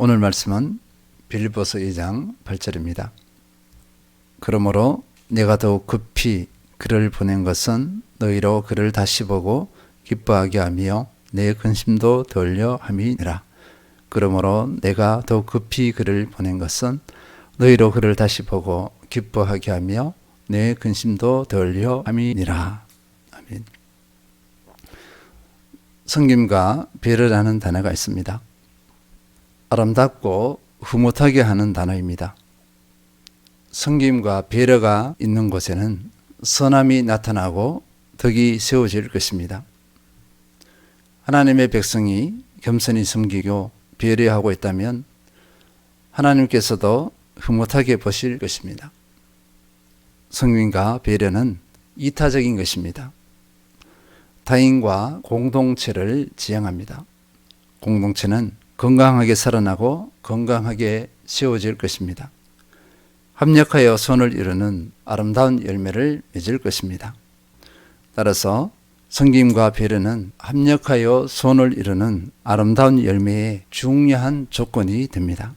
오늘 말씀은 빌립보서 2장 8절입니다. 그러므로 내가 더욱 급히 그를 보낸 것은 너희로 그를 다시 보고 기뻐하게 하며 내 근심도 덜려 함이니라. 그러므로 내가 더욱 급히 그를 보낸 것은 너희로 그를 다시 보고 기뻐하게 하며 내 근심도 덜려 함이니라. 아멘. 섬김과 배려라는 단어가 있습니다. 아름답고 흐뭇하게 하는 단어입니다. 섬김과 배려가 있는 곳에는 선함이 나타나고 덕이 세워질 것입니다. 하나님의 백성이 겸손히 섬기고 배려하고 있다면 하나님께서도 흐뭇하게 보실 것입니다. 섬김과 배려는 이타적인 것입니다. 타인과 공동체를 지향합니다. 공동체는 건강하게 살아나고 건강하게 세워질 것입니다. 합력하여 선을 이루는 아름다운 열매를 맺을 것입니다. 따라서 섬김과 배려는 합력하여 선을 이루는 아름다운 열매의 중요한 조건이 됩니다.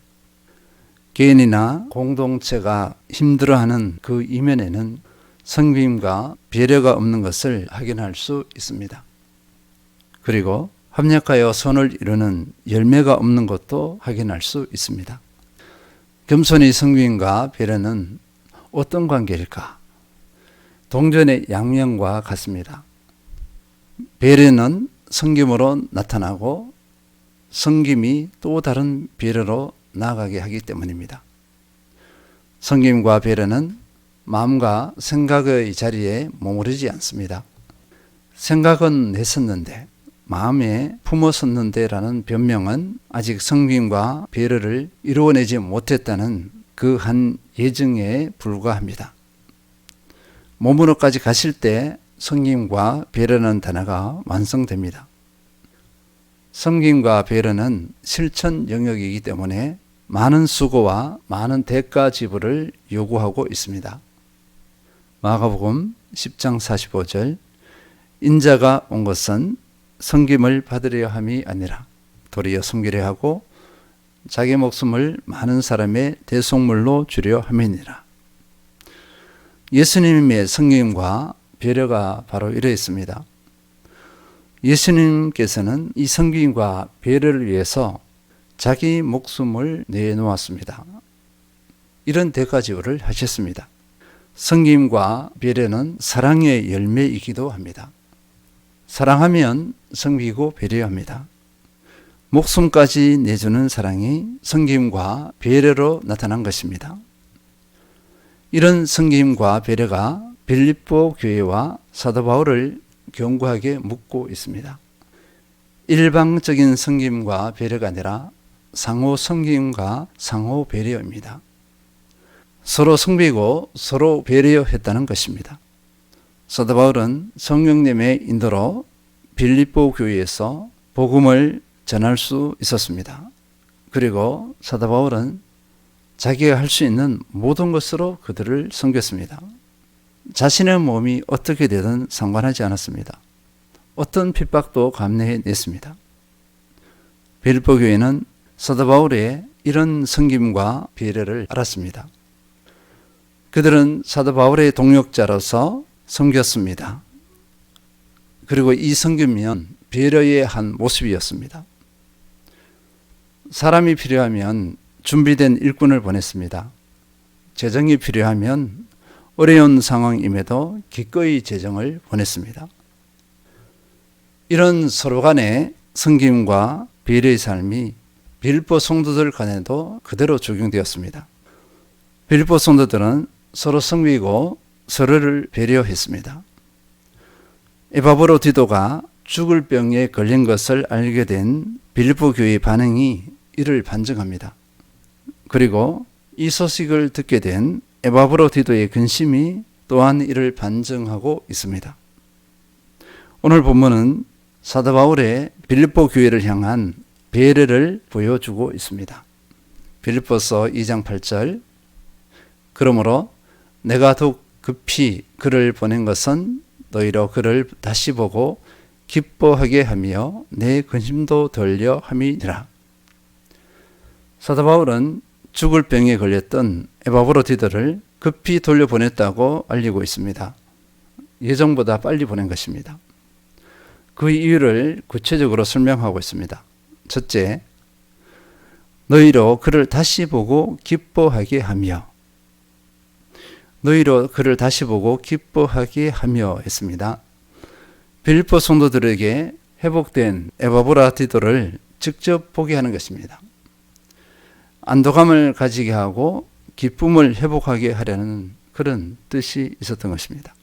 개인이나 공동체가 힘들어하는 그 이면에는 섬김과 배려가 없는 것을 확인할 수 있습니다. 그리고 합력하여 선을 이루는 열매가 없는 것도 확인할 수 있습니다. 겸손히 섬김과 배려는 어떤 관계일까? 동전의 양면과 같습니다. 배려는 섬김으로 나타나고 섬김이 또 다른 배려로 나아가게 하기 때문입니다. 섬김과 배려는 마음과 생각의 자리에 머무르지 않습니다. 생각은 냈었는데 마음에 품었었는데 라는 변명은 아직 섬김과 배려를 이루어내지 못했다는 그 한 예증에 불과합니다. 몸으로까지 가실 때 섬김과 배려라는 단어가 완성됩니다. 섬김과 배려는 실천 영역이기 때문에 많은 수고와 많은 대가 지불을 요구하고 있습니다. 마가복음 10장 45절 인자가 온 것은 섬김을 받으려 함이 아니라 도리어 섬기려 하고 자기 목숨을 많은 사람의 대속물로 주려 함이니라. 예수님의 섬김과 배려가 바로 이러했습니다. 예수님께서는 이 섬김과 배려를 위해서 자기 목숨을 내놓았습니다. 이런 대가 지불을 하셨습니다. 섬김과 배려는 사랑의 열매이기도 합니다. 사랑하면 섬기고 배려합니다. 목숨까지 내주는 사랑이 섬김과 배려로 나타난 것입니다. 이런 섬김과 배려가 빌립보 교회와 사도 바울을 견고하게 묶고 있습니다. 일방적인 섬김과 배려가 아니라 상호 섬김과 상호 배려입니다. 서로 섬기고 서로 배려했다는 것입니다. 사도 바울은 성령님의 인도로 빌립보 교회에서 복음을 전할 수 있었습니다. 그리고 사도 바울은 자기가 할 수 있는 모든 것으로 그들을 섬겼습니다. 자신의 몸이 어떻게 되든 상관하지 않았습니다. 어떤 핍박도 감내해냈습니다. 빌립보 교회는 사도 바울의 이런 섬김과 배려를 알았습니다. 그들은 사도 바울의 동역자로서 섬겼습니다. 그리고 이 섬김은 배려의 한 모습이었습니다. 사람이 필요하면 준비된 일꾼을 보냈습니다. 재정이 필요하면 어려운 상황임에도 기꺼이 재정을 보냈습니다. 이런 서로 간의 섬김과 배려의 삶이 빌립보 성도들 간에도 그대로 적용되었습니다. 빌립보 성도들은 서로 섬기고 서로를 배려했습니다. 에바브로디도가 죽을 병에 걸린 것을 알게 된 빌립보 교회의 반응이 이를 반증합니다. 그리고 이 소식을 듣게 된 에바브로디도의 근심이 또한 이를 반증하고 있습니다. 오늘 본문은 사도 바울의 빌립보 교회를 향한 배려를 보여주고 있습니다. 빌립보서 2장 8절 그러므로 내가 더욱 급히 그를 보낸 것은 너희로 그를 다시 보고 기뻐하게 하며 내 근심도 덜려 함이니라. 사도 바울은 죽을 병에 걸렸던 에바브로디도를 급히 돌려보냈다고 알리고 있습니다. 예정보다 빨리 보낸 것입니다. 그 이유를 구체적으로 설명하고 있습니다. 첫째, 너희로 그를 다시 보고 기뻐하게 하며, 너희로 그를 다시 보고 기뻐하게 하며 했습니다. 빌립보 성도들에게 회복된 에바브로디도를 직접 보게 하는 것입니다. 안도감을 가지게 하고 기쁨을 회복하게 하려는 그런 뜻이 있었던 것입니다.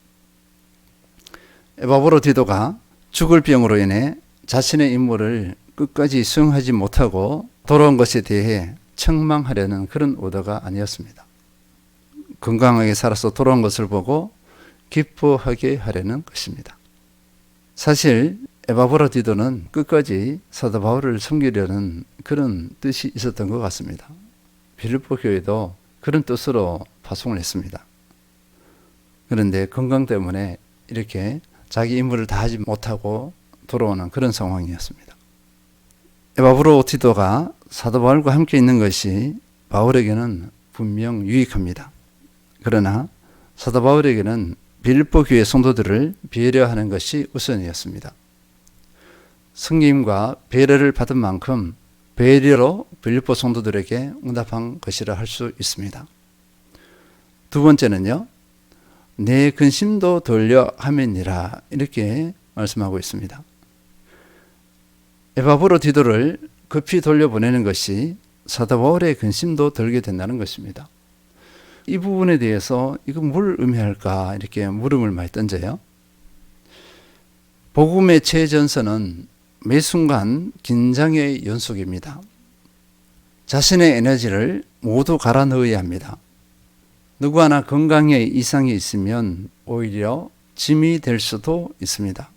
에바브로디도가 죽을 병으로 인해 자신의 임무를 끝까지 수행하지 못하고 돌아온 것에 대해 책망하려는 그런 의도가 아니었습니다. 건강하게 살아서 돌아온 것을 보고 기뻐하게 하려는 것입니다. 사실 에바브로디도는 끝까지 사도 바울을 섬기려는 그런 뜻이 있었던 것 같습니다. 빌립보 교회도 그런 뜻으로 파송을 했습니다. 그런데 건강 때문에 이렇게 자기 임무를 다 하지 못하고 돌아오는 그런 상황이었습니다. 에바브로디도가 사도 바울과 함께 있는 것이 바울에게는 분명 유익합니다. 그러나 사도 바울에게는 빌립보 교회 성도들을 배려하는 것이 우선이었습니다. 섬김과 배려를 받은 만큼 배려로 빌립보 성도들에게 응답한 것이라 할 수 있습니다. 두 번째는요, 내 근심도 돌려 함이니라 이렇게 말씀하고 있습니다. 에바브로디도를 급히 돌려보내는 것이 사도 바울의 근심도 덜게 된다는 것입니다. 이 부분에 대해서 이거 뭘 의미할까 이렇게 물음을 많이 던져요. 복음의 최전선은 매 순간 긴장의 연속입니다. 자신의 에너지를 모두 갈아 넣어야 합니다. 누구 하나 건강에 이상이 있으면 오히려 짐이 될 수도 있습니다.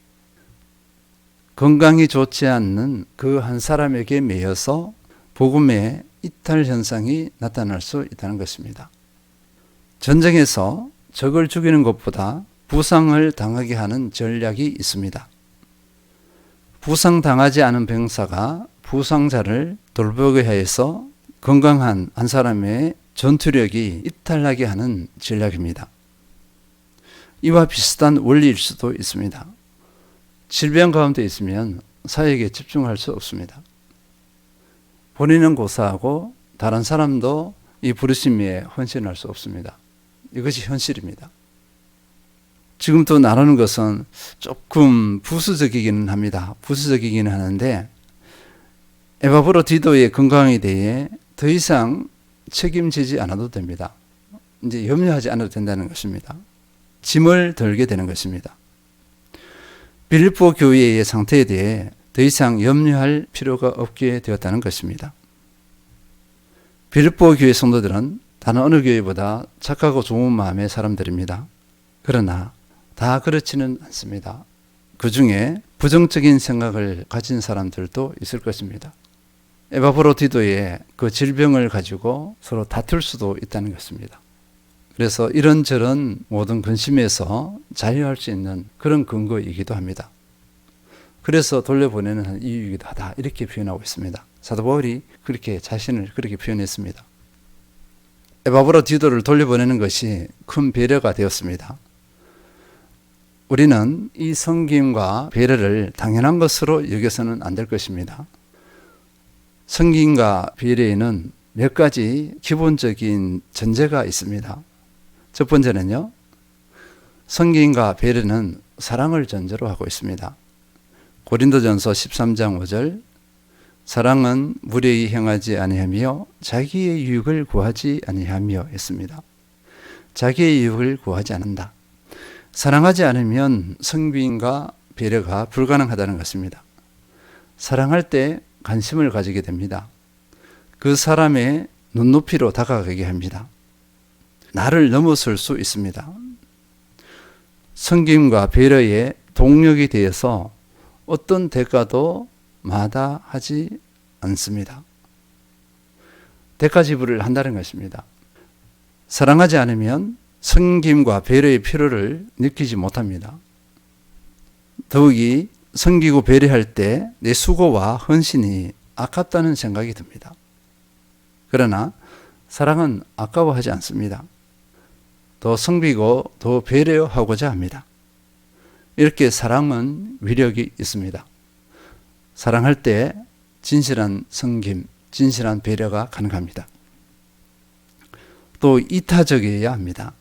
건강이 좋지 않는 그 한 사람에게 매여서 복음의 이탈 현상이 나타날 수 있다는 것입니다. 전쟁에서 적을 죽이는 것보다 부상을 당하게 하는 전략이 있습니다. 부상당하지 않은 병사가 부상자를 돌보게 해서 건강한 한 사람의 전투력이 이탈하게 하는 전략입니다. 이와 비슷한 원리일 수도 있습니다. 질병 가운데 있으면 사역에 집중할 수 없습니다. 본인은 고사하고 다른 사람도 이 부르심에 헌신할 수 없습니다. 이것이 현실입니다. 지금 또 나누는 것은 조금 부수적이기는 합니다. 부수적이기는 하는데 에바브로디도의 건강에 대해 더 이상 책임지지 않아도 됩니다. 이제 염려하지 않아도 된다는 것입니다. 짐을 덜게 되는 것입니다. 빌립보 교회의 상태에 대해 더 이상 염려할 필요가 없게 되었다는 것입니다. 빌립보 교회 성도들은 다른 어느 교회보다 착하고 좋은 마음의 사람들입니다. 그러나 다 그렇지는 않습니다. 그 중에 부정적인 생각을 가진 사람들도 있을 것입니다. 에바브로디도의 그 질병을 가지고 서로 다툴 수도 있다는 것입니다. 그래서 이런저런 모든 근심에서 자유할 수 있는 그런 근거이기도 합니다. 그래서 돌려보내는 이유이기도 하다 이렇게 표현하고 있습니다. 사도 바울이 그렇게 자신을 그렇게 표현했습니다. 에바브로디도를 돌려보내는 것이 큰 배려가 되었습니다. 우리는 이 섬김과 배려를 당연한 것으로 여겨서는 안 될 것입니다. 섬김과 배려에는 몇 가지 기본적인 전제가 있습니다. 첫 번째는요, 섬김과 배려는 사랑을 전제로 하고 있습니다. 고린도전서 13장 5절, 사랑은 무례히 행하지 아니하며 자기의 유익을 구하지 아니하며 했습니다. 자기의 유익을 구하지 않는다. 사랑하지 않으면 섬김과 배려가 불가능하다는 것입니다. 사랑할 때 관심을 가지게 됩니다. 그 사람의 눈높이로 다가가게 합니다. 나를 넘어설 수 있습니다. 섬김과 배려의 동력이 되어서 어떤 대가도 마다하지 않습니다. 대가 지불을 한다는 것입니다. 사랑하지 않으면 섬김과 배려의 필요를 느끼지 못합니다. 더욱이 섬기고 배려할 때 내 수고와 헌신이 아깝다는 생각이 듭니다. 그러나 사랑은 아까워하지 않습니다. 더 섬기고 더 배려하고자 합니다. 이렇게 사랑은 위력이 있습니다. 사랑할 때 진실한 섬김, 진실한 배려가 가능합니다. 또 이타적이어야 합니다.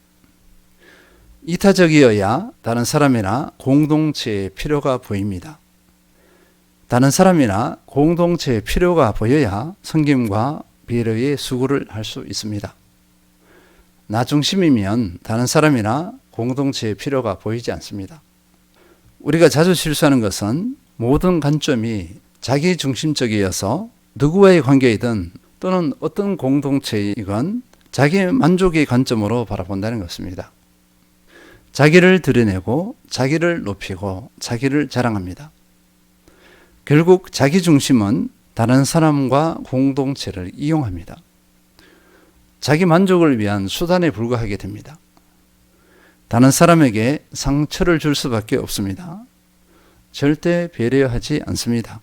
이타적이어야 다른 사람이나 공동체의 필요가 보입니다. 다른 사람이나 공동체의 필요가 보여야 섬김과 배려의 수고를 할 수 있습니다. 나 중심이면 다른 사람이나 공동체의 필요가 보이지 않습니다. 우리가 자주 실수하는 것은 모든 관점이 자기 중심적이어서 누구와의 관계이든 또는 어떤 공동체이건 자기 만족의 관점으로 바라본다는 것입니다. 자기를 드러내고 자기를 높이고 자기를 자랑합니다. 결국 자기 중심은 다른 사람과 공동체를 이용합니다. 자기 만족을 위한 수단에 불과하게 됩니다. 다른 사람에게 상처를 줄 수밖에 없습니다. 절대 배려하지 않습니다.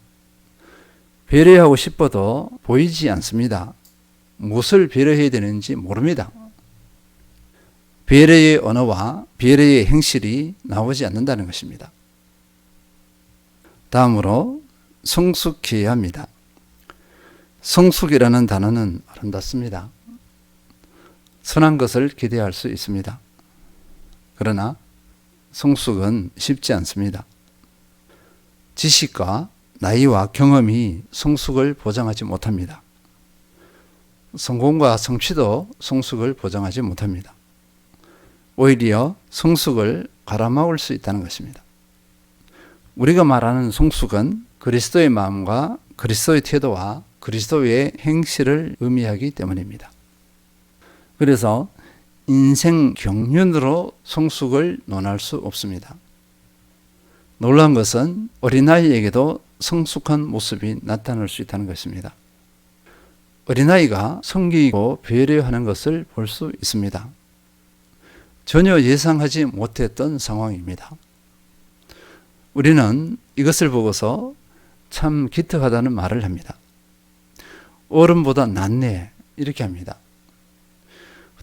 배려하고 싶어도 보이지 않습니다. 무엇을 배려해야 되는지 모릅니다. 배려의 언어와 배려의 행실이 나오지 않는다는 것입니다. 다음으로 성숙해야 합니다. 성숙이라는 단어는 아름답습니다. 선한 것을 기대할 수 있습니다. 그러나 성숙은 쉽지 않습니다. 지식과 나이와 경험이 성숙을 보장하지 못합니다. 성공과 성취도 성숙을 보장하지 못합니다. 오히려 성숙을 갈아먹을 수 있다는 것입니다. 우리가 말하는 성숙은 그리스도의 마음과 그리스도의 태도와 그리스도의 행실을 의미하기 때문입니다. 그래서 인생 경륜으로 성숙을 논할 수 없습니다. 놀라운 것은 어린아이에게도 성숙한 모습이 나타날 수 있다는 것입니다. 어린아이가 섬기고 배려하는 것을 볼 수 있습니다. 전혀 예상하지 못했던 상황입니다. 우리는 이것을 보고서 참 기특하다는 말을 합니다. 어른보다 낫네 이렇게 합니다.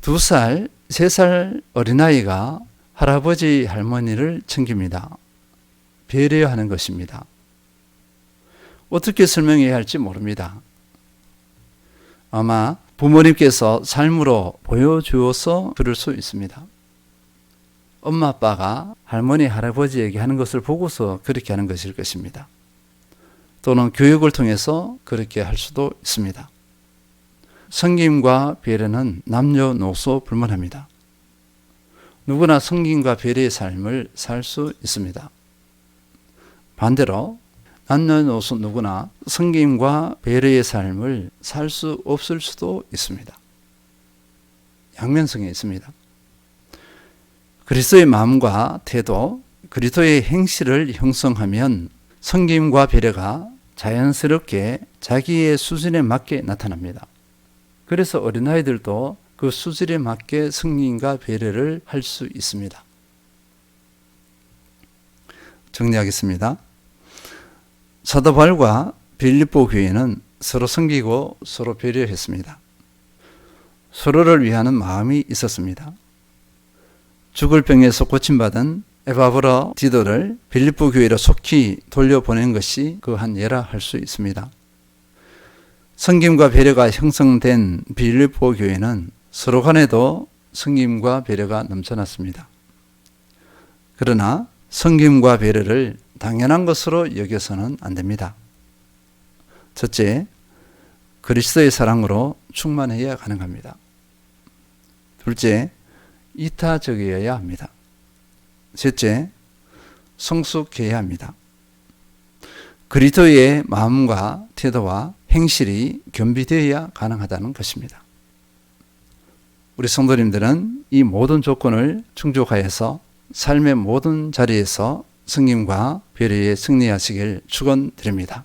2살, 3살 어린아이가 할아버지, 할머니를 챙깁니다. 배려하는 것입니다. 어떻게 설명해야 할지 모릅니다. 아마 부모님께서 삶으로 보여주어서 그럴 수 있습니다. 엄마, 아빠가 할머니, 할아버지에게 하는 것을 보고서 그렇게 하는 것일 것입니다. 또는 교육을 통해서 그렇게 할 수도 있습니다. 섬김과 배려는 남녀노소 불문합니다. 누구나 섬김과 배려의 삶을 살 수 있습니다. 반대로 남녀노소 누구나 섬김과 배려의 삶을 살 수 없을 수도 있습니다. 양면성이 있습니다. 그리스도의 마음과 태도, 그리스도의 행실을 형성하면 섬김과 배려가 자연스럽게 자기의 수준에 맞게 나타납니다. 그래서 어린아이들도 그 수준에 맞게 섬김과 배려를 할 수 있습니다. 정리하겠습니다. 사도 바울과 빌립보 교회는 서로 섬기고 서로 배려했습니다. 서로를 위하는 마음이 있었습니다. 죽을 병에서 고침받은 에바브라 디도를 빌립보 교회로 속히 돌려보낸 것이 그 한 예라 할 수 있습니다. 섬김과 배려가 형성된 빌립보 교회는 서로 간에도 섬김과 배려가 넘쳐났습니다. 그러나 섬김과 배려를 당연한 것으로 여겨서는 안 됩니다. 첫째, 그리스도의 사랑으로 충만해야 가능합니다. 둘째, 이타적이어야 합니다. 셋째, 성숙해야 합니다. 그리스도의 마음과 태도와 행실이 겸비되어야 가능하다는 것입니다. 우리 성도님들은 이 모든 조건을 충족하여서 삶의 모든 자리에서 승님과 배려에 승리하시길 축원드립니다.